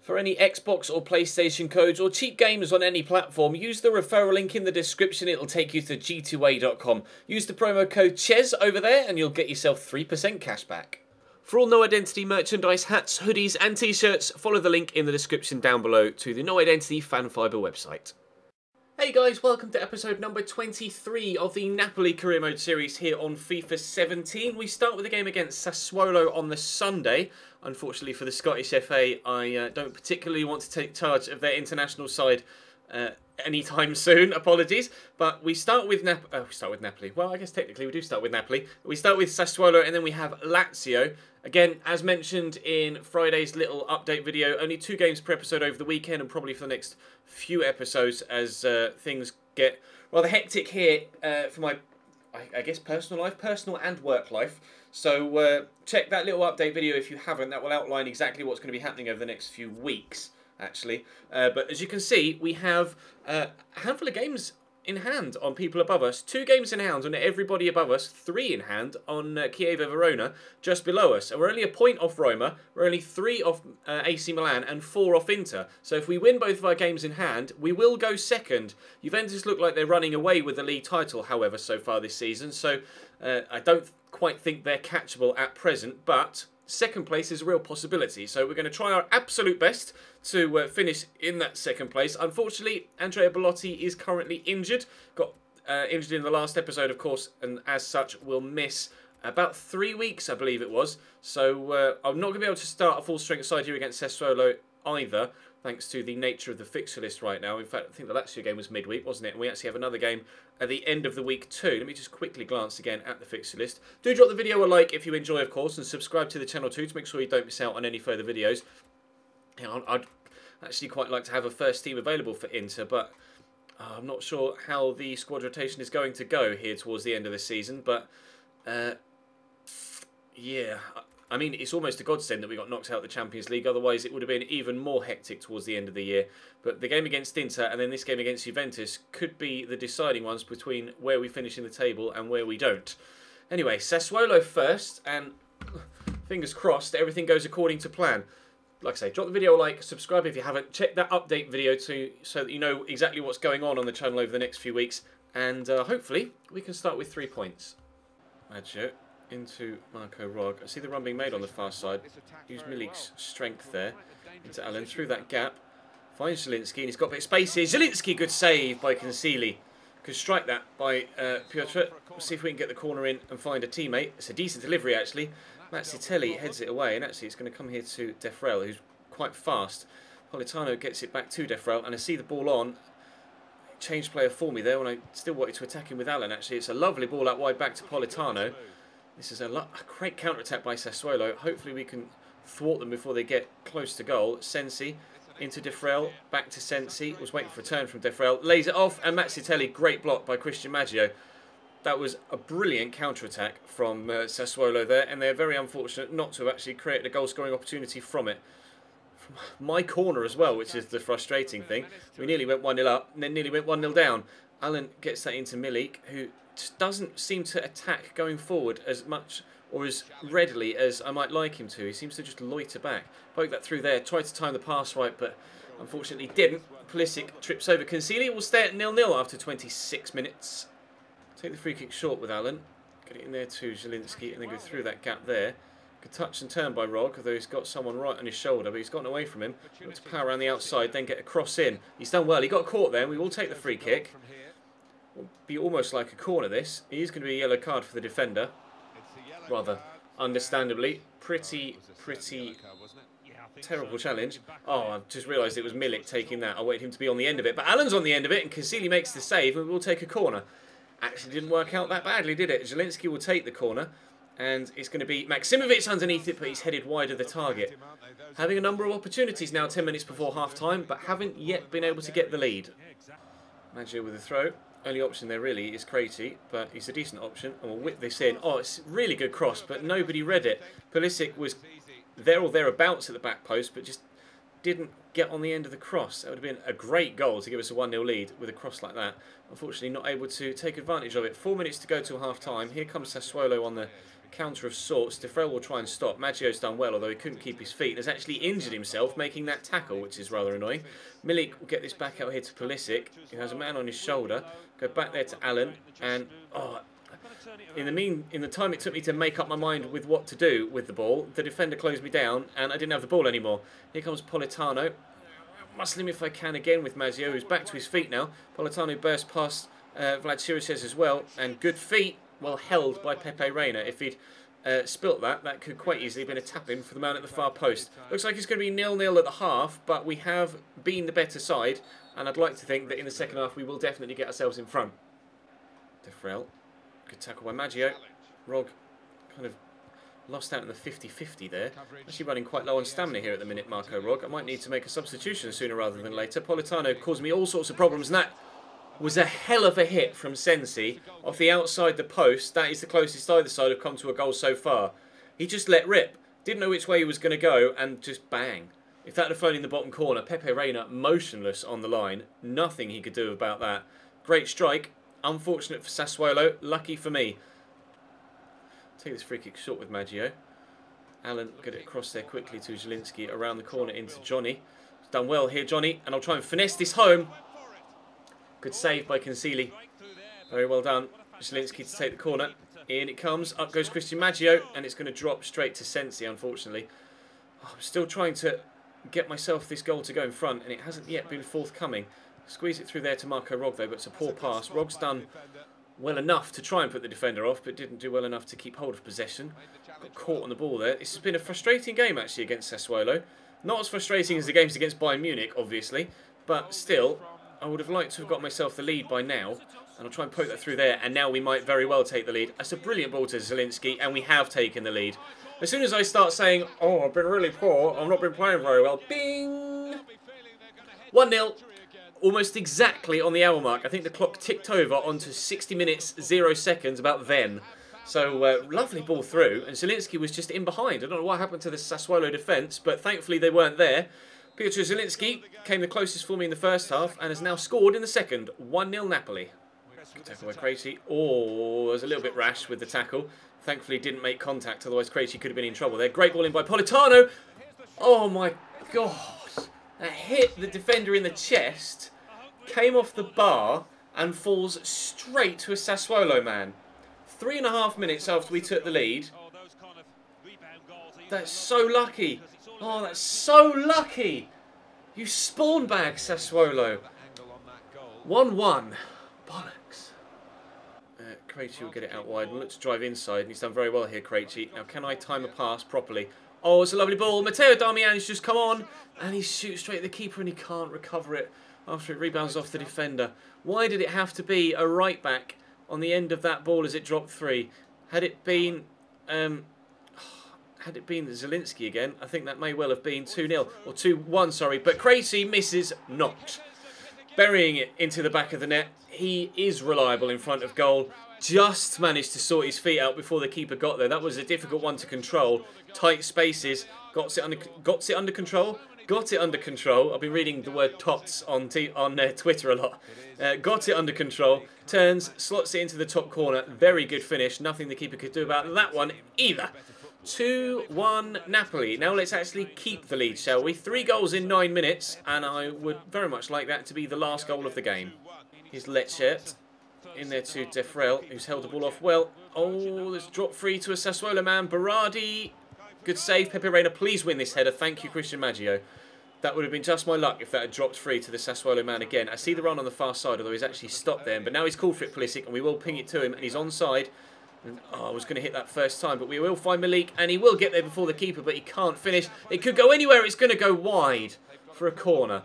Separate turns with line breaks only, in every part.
For any Xbox or PlayStation codes or cheap games on any platform, use the referral link in the description. It'll take you to g2a.com. Use the promo code CHES over there and you'll get yourself 3% cash back. For all No Identity merchandise, hats, hoodies and t-shirts, follow the link in the description down below to the No Identity Fan Fibre website. Hey guys, welcome to episode number 23 of the Napoli Career Mode series here on FIFA 17. We start with a game against Sassuolo on the Sunday. Unfortunately for the Scottish FA, I don't particularly want to take charge of their international side anytime soon. Apologies. But we start with Napoli. Well, I guess technically we do start with Napoli. We start with Sassuolo and then we have Lazio. Again, as mentioned in Friday's little update video, only 2 games per episode over the weekend and probably for the next few episodes as things get rather hectic here for my, I guess, personal life, personal and work life. So check that little update video if you haven't. That will outline exactly what's going to be happening over the next few weeks, actually. But as you can see, we have a handful of games in hand on people above us. 2 games in hand on everybody above us. 3 in hand on Chievo Verona just below us. And we're only a point off Roma. We're only 3 off AC Milan and 4 off Inter. So if we win both of our games in hand, we will go second. Juventus look like they're running away with the league title, however, so far this season. So I don't quite think they're catchable at present, but second place is a real possibility. So we're going to try our absolute best to finish in that second place. Unfortunately, Andrea Bellotti is currently injured. Got injured in the last episode, of course, and as such will miss about 3 weeks, I believe it was. So I'm not going to be able to start a full-strength side here against Sassuolo either, thanks to the nature of the fixture list right now. In fact, I think the Lazio game was midweek, wasn't it? And we actually have another game at the end of the week too. Let me just quickly glance again at the fixture list. Do drop the video a like if you enjoy, of course, and subscribe to the channel too to make sure you don't miss out on any further videos. I'd actually quite like to have a first team available for Inter, but I'm not sure how the squad rotation is going to go here towards the end of the season. But yeah, I mean, it's almost a godsend that we got knocked out of the Champions League. Otherwise, it would have been even more hectic towards the end of the year. But the game against Inter and then this game against Juventus could be the deciding ones between where we finish in the table and where we don't. Anyway, Sassuolo first, and fingers crossed that everything goes according to plan. Like I say, drop the video a like, subscribe if you haven't. Check that update video too, so that you know exactly what's going on the channel over the next few weeks. And hopefully, we can start with 3 points. Lazio into Marco Rog. I see the run being made on the far side. Use Milik's strength there. Into Allen, through that gap. Finds Zielinski, and he's got a bit of space here. Zielinski, good save by Concili. Could strike that by Piotr. We'll see if we can get the corner in and find a teammate. It's a decent delivery, actually. Mazzitelli heads it away, and actually it's going to come here to Defrel, who's quite fast. Politano gets it back to Defrel, and I see the ball on. Changed player for me there when I still wanted to attack him with Allen, actually. It's a lovely ball out wide back to Politano. This is a great counter-attack by Sassuolo. Hopefully we can thwart them before they get close to goal. Sensi into Defrel, back to Sensi. Was waiting for a turn from Defrel. Lays it off, and Mazzitelli, great block by Christian Maggio. That was a brilliant counter-attack from Sassuolo there, and they're very unfortunate not to have actually created a goal-scoring opportunity from it. From my corner as well, which is the frustrating thing. We nearly went 1-0 up, and then nearly went 1-0 down. Allen gets that into Milik, who just doesn't seem to attack going forward as much or as readily as I might like him to. He seems to just loiter back. Poke that through there, tried to time the pass right, but unfortunately didn't. Pulisic trips over Concili. Will stay at 0-0 after 26 minutes. Take the free kick short with Allen. Get it in there to Zielinski and then go through that gap there. Good touch and turn by Rog, although he's got someone right on his shoulder, but he's gotten away from him. Got to power around the outside, then get a cross in. He's done well. He got caught there. We will take the free kick. Will be almost like a corner, this. It is going to be a yellow card for the defender. Rather understandably. Pretty terrible challenge. Oh, I've just realised it was Milik taking that. I wanted him to be on the end of it. But Allen's on the end of it, and Concili makes the save, and we'll take a corner. Actually didn't work out that badly, did it? Zielinski will take the corner, and it's going to be Maksimovic underneath it, but he's headed wide of the target. Having a number of opportunities now, 10 minutes before half-time, but haven't yet been able to get the lead. Maggio with a throw. Only option there really is Craitie, but he's a decent option, and we'll whip this in. Oh, it's a really good cross, but nobody read it. Pulisic was there or thereabouts at the back post, but just didn't get on the end of the cross. That would have been a great goal to give us a 1-0 lead with a cross like that. Unfortunately, not able to take advantage of it. 4 minutes to go till half-time. Here comes Sassuolo on the counter of sorts. Defrel will try and stop. Maggio's done well, although he couldn't keep his feet. Has actually injured himself making that tackle, which is rather annoying. Milik will get this back out here to Pulisic, who has a man on his shoulder. Go back there to Allen, and in the time it took me to make up my mind with what to do with the ball, the defender closed me down, and I didn't have the ball anymore. Here comes Politano. Muscle him if I can again with Maggio, who's back to his feet now. Politano burst past Vlad Chiriches as well, and good feet, well held by Pepe Reina. If he'd spilt that could quite easily have been a tap-in for the man at the far post. Looks like it's going to be 0-0 at the half, but we have been the better side, and I'd like to think that in the second half we will definitely get ourselves in front. Defrel, good tackle by Maggio. Rog kind of lost out in the 50-50 there. Actually running quite low on stamina here at the minute, Marco Rog. I might need to make a substitution sooner rather than later. Politano caused me all sorts of problems, and that was a hell of a hit from Sensi off the outside the post. That is the closest either side have come to a goal so far. He just let rip. Didn't know which way he was going to go, and just bang. If that had flown in the bottom corner, Pepe Reina motionless on the line. Nothing he could do about that. Great strike. Unfortunate for Sassuolo. Lucky for me. Take this free kick short with Maggio. Allen get it across there quickly to Zielinski, around the corner into Johnny. He's done well here, Johnny, and I'll try and finesse this home. Good save by Cancili. Very well done. Zielinski to take the corner. In it comes. Up goes Christian Maggio, and it's going to drop straight to Sensi, unfortunately. I'm still trying to get myself this goal to go in front, and it hasn't yet been forthcoming. Squeeze it through there to Marco Rog, though, but it's a poor pass. Rog's done well enough to try and put the defender off, but didn't do well enough to keep hold of possession. Got caught on the ball there. This has been a frustrating game, actually, against Sassuolo. Not as frustrating as the games against Bayern Munich, obviously, but still, I would have liked to have got myself the lead by now, and I'll try and poke that through there, and now we might very well take the lead. That's a brilliant ball to Zielinski, and we have taken the lead. As soon as I start saying, oh, I've been really poor, I've not been playing very well, bing! 1-0. Almost exactly on the hour mark. I think the clock ticked over onto 60 minutes, 0 seconds about then. So, lovely ball through. And Zielinski was just in behind. I don't know what happened to the Sassuolo defence, but thankfully they weren't there. Piotr Zielinski came the closest for me in the first half and has now scored in the second. 1-0 Napoli. Good tackle by Krejci. Oh, it was a little bit rash with the tackle. Thankfully didn't make contact, otherwise Krejci could have been in trouble there. Great ball in by Politano. Oh my God. That hit the defender in the chest, came off the bar and falls straight to a Sassuolo man. 3.5 minutes after we took the lead. That's so lucky. Oh, that's so lucky. You spawn bag, Sassuolo. 1-1. Bollocks. Krejci will get it out wide and look to drive inside. And he's done very well here, Krejci. Now, can I time a pass properly? Oh, it's a lovely ball. Matteo Darmian's just come on. And he shoots straight at the keeper and he can't recover it after it rebounds off the defender. Why did it have to be a right back on the end of that ball as it dropped free? Had it been Zielinski again, I think that may well have been 2-0 or 2-1, sorry. But Krejci misses not. Burying it into the back of the net. He is reliable in front of goal. Just managed to sort his feet out before the keeper got there. That was a difficult one to control. Tight spaces. Got it under control. Got it under control. I've been reading the word tots on Twitter a lot. Got it under control. Turns, slots it into the top corner. Very good finish. Nothing the keeper could do about that one either. 2-1 Napoli. Now let's actually keep the lead, shall we? 3 goals in 9 minutes, and I would very much like that to be the last goal of the game. Here's Lecce in there to Defrel, who's held the ball off well. Oh, there's drop free to a Sassuolo man. Berardi. Good save. Pepe Reina, please win this header. Thank you, Christian Maggio. That would have been just my luck if that had dropped free to the Sassuolo man again. I see the run on the far side, although he's actually stopped there. But now he's called for it, Pulisic, and we will ping it to him. And he's onside. And, I was going to hit that first time, but we will find Malik. And he will get there before the keeper, but he can't finish. It could go anywhere. It's going to go wide for a corner.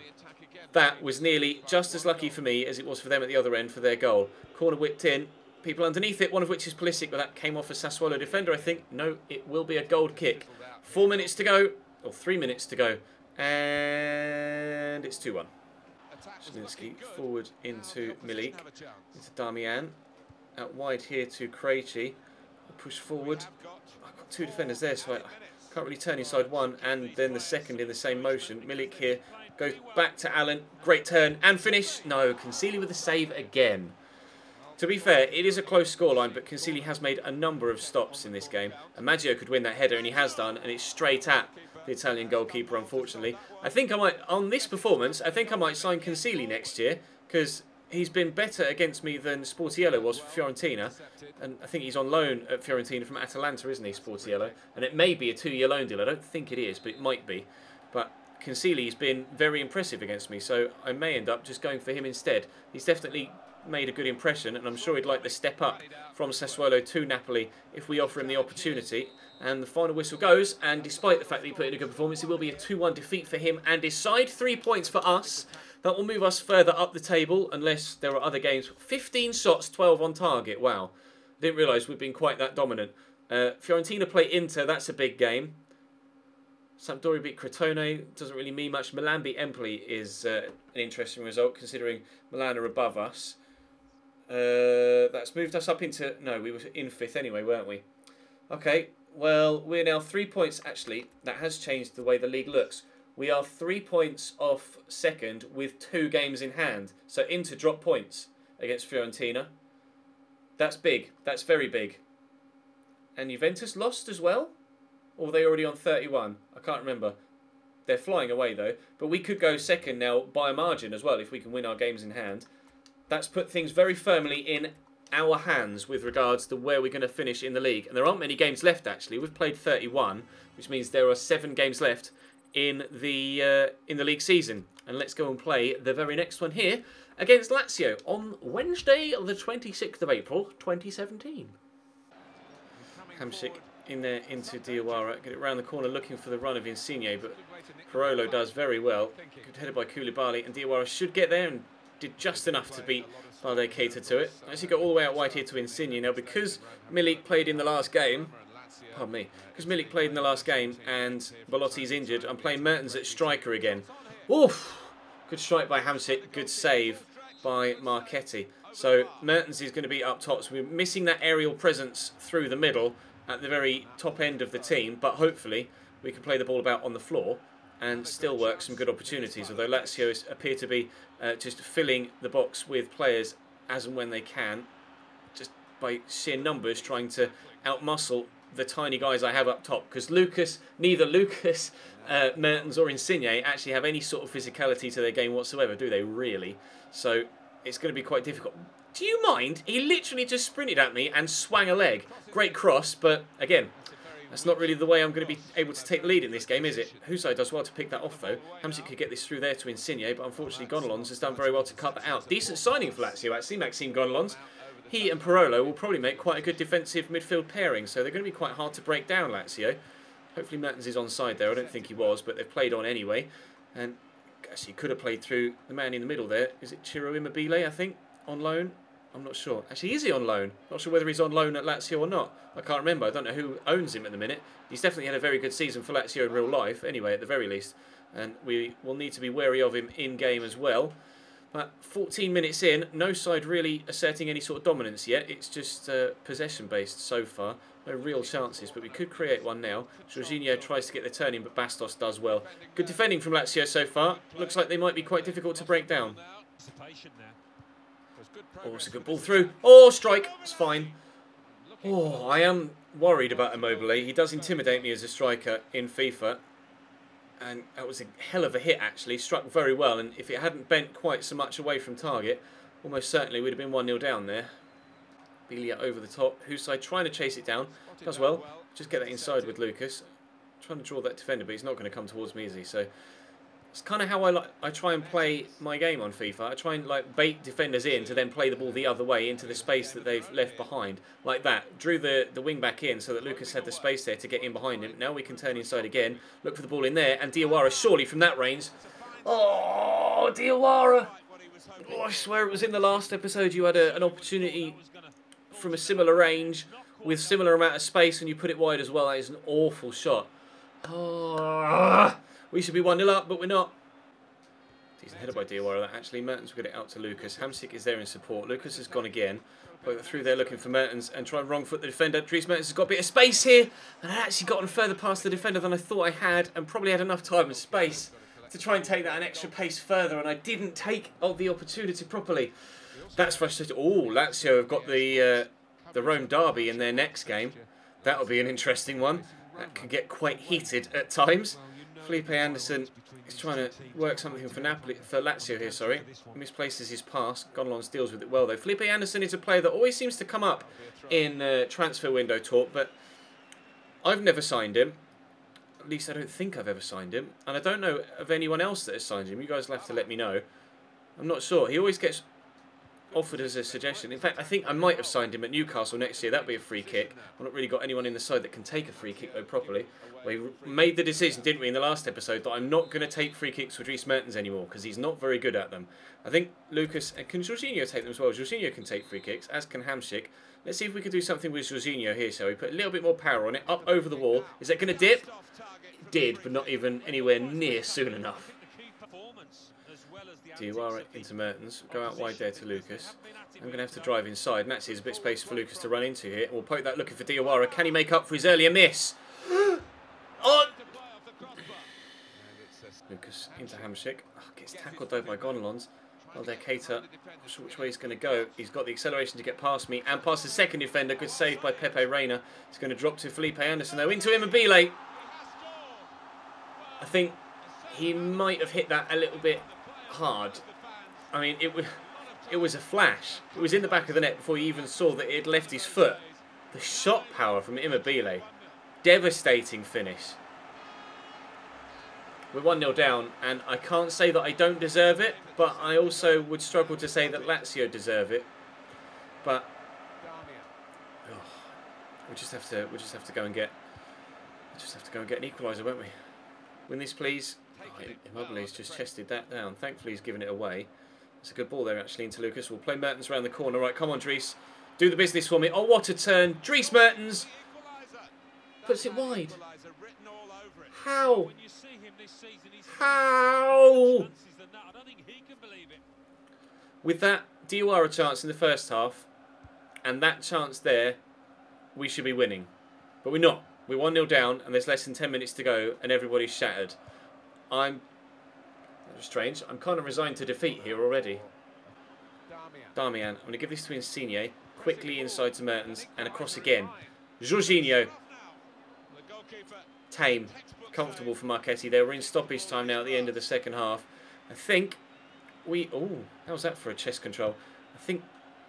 That was nearly just as lucky for me as it was for them at the other end for their goal. Corner whipped in. People underneath it, one of which is Pulisic, but that came off a Sassuolo defender, I think. No, it will be a goal kick. 4 minutes to go, or 3 minutes to go, and it's 2-1. Zielinski forward into Milik, into Darmian, out wide here to Krejci. Push forward. I've got 2 defenders there, so I can't really turn inside one, and then the second in the same motion. Milik here, goes back to Allen, great turn, and finish. No, Cancili with the save again. To be fair, it is a close scoreline, but Cancili has made a number of stops in this game. And Maggio could win that header, and he has done, and it's straight at the Italian goalkeeper, unfortunately. I think I might, on this performance, I think I might sign Cancili next year, because he's been better against me than Sportiello was for Fiorentina. And I think he's on loan at Fiorentina from Atalanta, isn't he, Sportiello? And it may be a 2-year loan deal. I don't think it is, but it might be. But Cancili's been very impressive against me, so I may end up just going for him instead. He's definitely made a good impression, and I'm sure he'd like to step up from Sassuolo to Napoli if we offer him the opportunity. And the final whistle goes, and despite the fact that he put in a good performance, it will be a 2-1 defeat for him and his side. 3 points for us. That will move us further up the table, unless there are other games. 15 shots, 12 on target. Wow. Didn't realise we've been quite that dominant. Fiorentina play Inter, that's a big game. Sampdoria beat Crotone, doesn't really mean much. Milan beat Empoli is an interesting result, considering Milan are above us. That's moved us up into... No, we were in 5th anyway, weren't we? Okay, well, we're now 3 points. Actually, that has changed the way the league looks. We are 3 points off 2nd with 2 games in hand. So Inter drop points against Fiorentina. That's big. That's very big. And Juventus lost as well? Or were they already on 31? I can't remember. They're flying away, though. But we could go 2nd now by a margin as well if we can win our games in hand. That's put things very firmly in our hands with regards to where we're going to finish in the league. And there aren't many games left, actually. We've played 31, which means there are 7 games left in the league season. And let's go and play the very next one here against Lazio on Wednesday, the 26th of April, 2017. Hamsik in there into Diawara. Get it round the corner looking for the run of Insigne, but Parolo does very well. Good headed by Koulibaly, and Diawara should get there and did just enough to beat Balde Keita to it. Actually got all the way out wide here to Insigne. Now, because Milik played in the last game, pardon me, because Milik played in the last game and Belotti's injured, I'm playing Mertens at striker again. Oof! Good strike by Hamsik, good save by Marchetti. So Mertens is going to be up top. So we're missing that aerial presence through the middle at the very top end of the team, but hopefully we can play the ball about on the floor and still work some good opportunities, although Lazio appear to be just filling the box with players as and when they can, just by sheer numbers, trying to outmuscle the tiny guys I have up top, because neither Lucas, Mertens or Insigne actually have any sort of physicality to their game whatsoever, do they really? So it's going to be quite difficult. Do you mind? He literally just sprinted at me and swang a leg. Great cross, but again, that's not really the way I'm going to be able to take the lead in this game, is it? Husai does well to pick that off, though. Hamsik could get this through there to Insigne, but unfortunately Gonalons has done very well to cut that out. Decent signing for Lazio, actually, Maxime Gonalons. He and Parolo will probably make quite a good defensive midfield pairing, so they're going to be quite hard to break down, Lazio. Hopefully Mertens is onside there. I don't think he was, but they've played on anyway. And actually could have played through the man in the middle there. Is it Ciro Immobile, I think, on loan? I'm not sure. Actually, is he on loan? Not sure whether he's on loan at Lazio or not. I can't remember. I don't know who owns him at the minute. He's definitely had a very good season for Lazio in real life, anyway, at the very least. And we will need to be wary of him in-game as well. But 14 minutes in, no side really asserting any sort of dominance yet. It's just possession-based so far. No real chances, but we could create one now. Jorginho tries to get the turn in, but Bastos does well. Good defending from Lazio so far. Looks like they might be quite difficult to break down. Oh, it's a good ball through. Oh, strike. It's fine. Oh, I am worried about Immobile. He does intimidate me as a striker in FIFA. And that was a hell of a hit, actually. Struck very well, and if it hadn't bent quite so much away from target, almost certainly we'd have been 1-0 down there. Belia over the top. Husai trying to chase it down. Does well. Just get that inside with Lucas. Trying to draw that defender, but he's not going to come towards me, is he? So it's kind of how I try and play my game on FIFA. I try and bait defenders in to then play the ball the other way into the space that they've left behind. Like that. Drew the wing back in so that Lucas had the space there to get in behind him. Now we can turn inside again. Look for the ball in there. And Diawara surely from that range. Oh, Diawara. Oh, I swear it was in the last episode you had an opportunity from a similar range with similar amount of space and you put it wide as well. That is an awful shot. Oh, we should be 1-0 up, but we're not. Decent header by Diawara. Actually, Mertens will get it out to Lucas. Hamsik is there in support. Lucas has gone again. Put through there looking for Mertens and try and wrong foot the defender. Dries Mertens has got a bit of space here. And I actually gotten further past the defender than I thought I had. And probably had enough time and space to try and take that an extra pace further. And I didn't take the opportunity properly. That's frustrating. Oh, Lazio have got the Rome derby in their next game. That'll be an interesting one. That can get quite heated at times. Felipe Anderson is trying to work something for Lazio here, sorry. Misplaces his pass. Gonalons deals with it well, though. Felipe Anderson is a player that always seems to come up in transfer window talk, but I've never signed him. At least I don't think I've ever signed him. And I don't know of anyone else that has signed him. You guys will have to let me know. I'm not sure. He always gets offered as a suggestion. In fact, I think I might have signed him at Newcastle next year. That'd be a free kick. I've not really got anyone in the side that can take a free kick, though, properly. We made the decision, didn't we, in the last episode, that I'm not going to take free kicks for Dries Mertens anymore, because he's not very good at them. I think Lucas, and can Jorginho take them as well? Jorginho can take free kicks, as can Hamsik. Let's see if we can do something with Jorginho here, so we put a little bit more power on it, up over the wall. Is that going to dip? It did, but not even anywhere near soon enough. Diawara into Mertens, go out wide there to Lucas. I'm going to have to drive inside, and actually there's a bit of space for Lucas to run into here. We'll poke that looking for Diawara. Can he make up for his earlier miss? Oh! Lucas into Hamsik. Oh, gets tackled though by Gonalons. Well, there, Keita. Not sure which way he's going to go. He's got the acceleration to get past me and past the second defender. Good save by Pepe Reina. He's going to drop to Felipe Anderson though. Into Immobile. I think he might have hit that a little bit hard. I mean, it was a flash. It was in the back of the net before you even saw that it had left his foot. The shot power from Immobile. Devastating finish. We're 1-0 down, and I can't say that I don't deserve it, but I also would struggle to say that Lazio deserve it. But we just have to go and get an equaliser, won't we? Win this, please. Oh, Immobile's just chested that down. Thankfully, he's given it away. It's a good ball there, actually, into Lucas. We'll play Mertens around the corner. Right, come on, Dries. Do the business for me. Oh, what a turn. Dries Mertens puts it wide. How? How? With that Diawara chance in the first half and that chance there, we should be winning. But we're not. We're 1-0 down and there's less than 10 minutes to go and everybody's shattered. That's strange. I'm kind of resigned to defeat here already. Darmian. I'm going to give this to Insigne. Quickly inside to Mertens and across again. Jorginho. Tame. Comfortable for Marchetti there. We're in stoppage time now at the end of the second half. I think we... Oh, how's that for a chest control? I think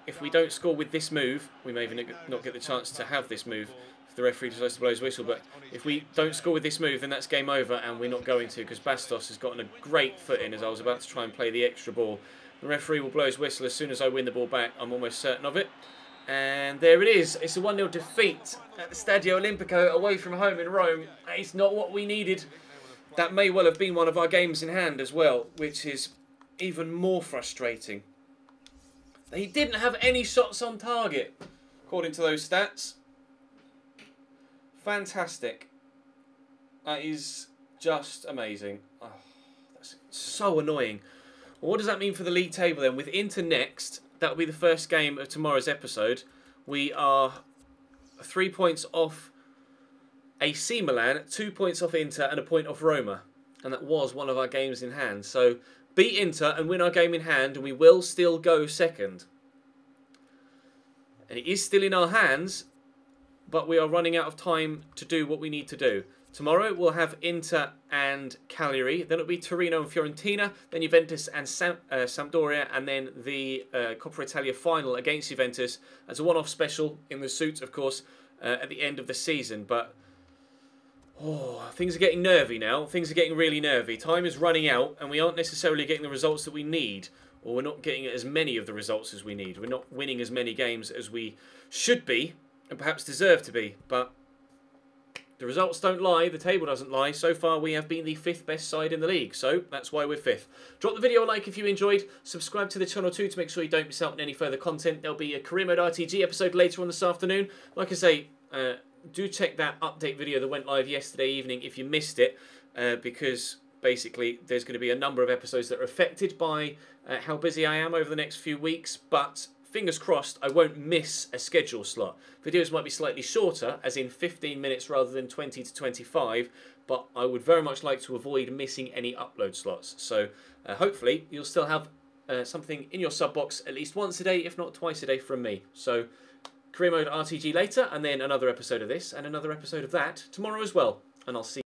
if we don't score with this move, we may even not get the chance to have this move if the referee decides to blow his whistle. But if we don't score with this move, then that's game over, and we're not going to, because Bastos has gotten a great foot in as I was about to try and play the extra ball. The referee will blow his whistle as soon as I win the ball back. I'm almost certain of it. And there it is. It's a 1-0 defeat at the Stadio Olimpico away from home in Rome. It's not what we needed. That may well have been one of our games in hand as well, which is even more frustrating. He didn't have any shots on target, according to those stats. Fantastic. That is just amazing. Oh, that's so annoying. Well, what does that mean for the league table then? With Inter next... That will be the first game of tomorrow's episode. We are 3 points off AC Milan, 2 points off Inter and a point off Roma. And that was one of our games in hand. So beat Inter and win our game in hand and we will still go second. And it is still in our hands, but we are running out of time to do what we need to do. Tomorrow we'll have Inter and Cagliari, then it'll be Torino and Fiorentina, then Juventus and Sampdoria, and then the Coppa Italia final against Juventus as a one-off special in the suit, of course, at the end of the season. But things are getting nervy now. Things are getting really nervy. Time is running out, and we aren't necessarily getting the results that we need, or we're not getting as many of the results as we need. We're not winning as many games as we should be, and perhaps deserve to be, but... the results don't lie, the table doesn't lie. So far we have been the 5th best side in the league, so that's why we're 5th. Drop the video a like if you enjoyed, subscribe to the channel too to make sure you don't miss out on any further content. There'll be a Career Mode RTG episode later on this afternoon. Like I say, do check that update video that went live yesterday evening if you missed it, because basically there's going to be a number of episodes that are affected by how busy I am over the next few weeks, but... fingers crossed, I won't miss a schedule slot. Videos might be slightly shorter, as in 15 minutes rather than 20 to 25, but I would very much like to avoid missing any upload slots. So hopefully you'll still have something in your sub box at least once a day, if not twice a day from me. So Career Mode RTG later, and then another episode of this and another episode of that tomorrow as well. And I'll see